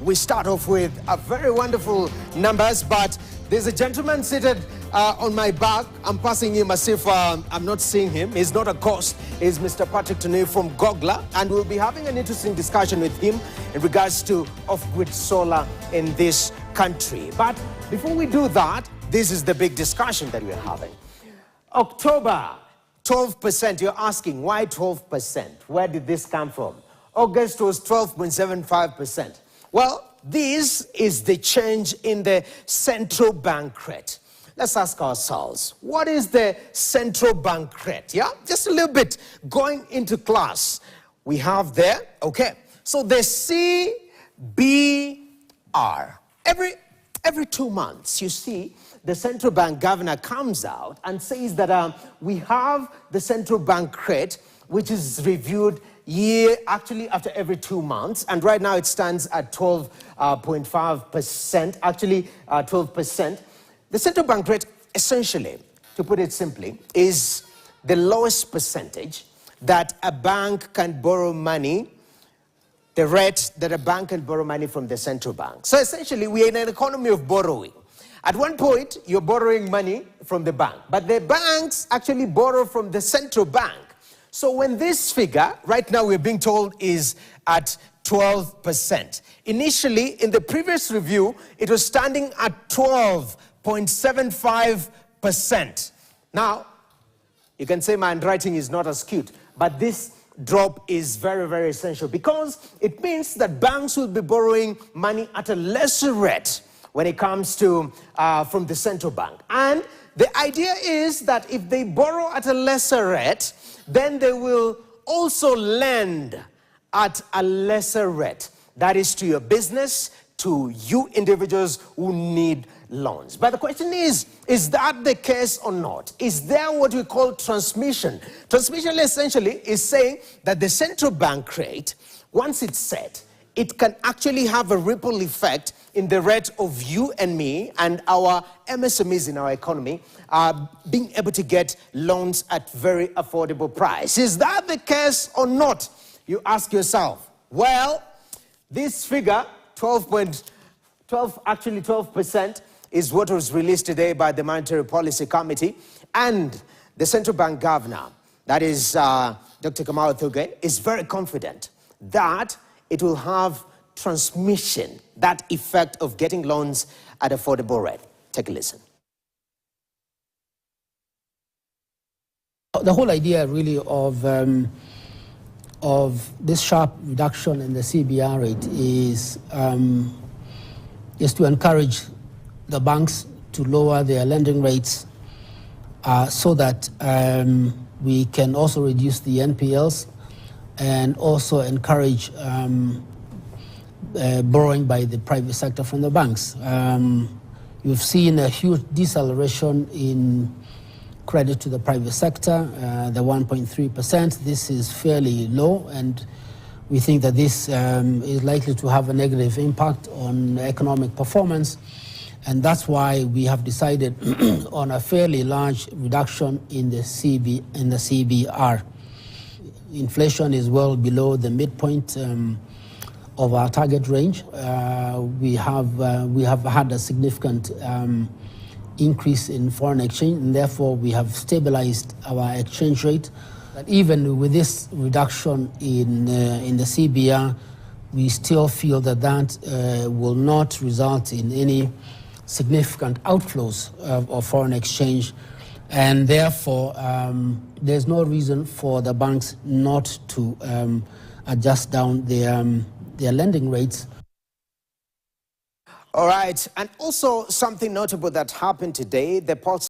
we start off with a very wonderful numbers, but there's a gentleman seated on my back. I'm passing him as if I'm not seeing him. He's not a ghost. He's Mr. Patrick Tunei from Gogla, and we'll be having an interesting discussion with him in regards to off-grid solar in this country. But before we do that, this is the big discussion that we're having. October, 12%. You're asking, why 12%? Where did this come from? August was 12.75%. Well, this is the change in the central bank rate. Let's ask ourselves, what is the central bank rate? Yeah, just a little bit going into class. We have there, okay. So the CBR, every 2 months, you see, the central bank governor comes out and says that we have the central bank rate, which is reviewed after every 2 months, and right now it stands at 12.5%, actually 12%. The central bank rate, essentially, to put it simply, is the lowest percentage that a bank can borrow money, the rate that a bank can borrow money from the central bank. So essentially, we are in an economy of borrowing. At one point, you're borrowing money from the bank, but the banks actually borrow from the central bank. So when this figure, right now we're being told, is at 12%. Initially, in the previous review, it was standing at 12.75%. Now, you can say my handwriting is not as cute, but this drop is very, very essential because it means that banks will be borrowing money at a lesser rate when it comes to from the central bank. And the idea is that if they borrow at a lesser rate, then they will also lend at a lesser rate. That is to your business, to you individuals who need loans. But the question is that the case or not? Is there what we call transmission? Transmission essentially is saying that the central bank rate, once it's set, it can actually have a ripple effect in the rate of you and me and our MSMEs in our economy being able to get loans at very affordable price. Is that the case or not? You ask yourself. Well, this figure, 12%, is what was released today by the Monetary Policy Committee, and the central bank governor, that is Dr. Kamau Thuge, is very confident that it will have transmission, that effect of getting loans at affordable rate. Take a listen. The whole idea really of this sharp reduction in the CBR rate is to encourage the banks to lower their lending rates so that we can also reduce the NPLs and also encourage borrowing by the private sector from the banks. You've seen a huge deceleration in credit to the private sector, the 1.3%. This is fairly low, and we think that this is likely to have a negative impact on economic performance, and that's why we have decided on a fairly large reduction in the CBR. Inflation is well below the midpoint of our target range. We have had a significant increase in foreign exchange, and therefore we have stabilized our exchange rate. But even with this reduction in the CBR, we still feel that will not result in any significant outflows of foreign exchange, and therefore there's no reason for the banks not to adjust down their lending rates. All right, and also something notable that happened today, the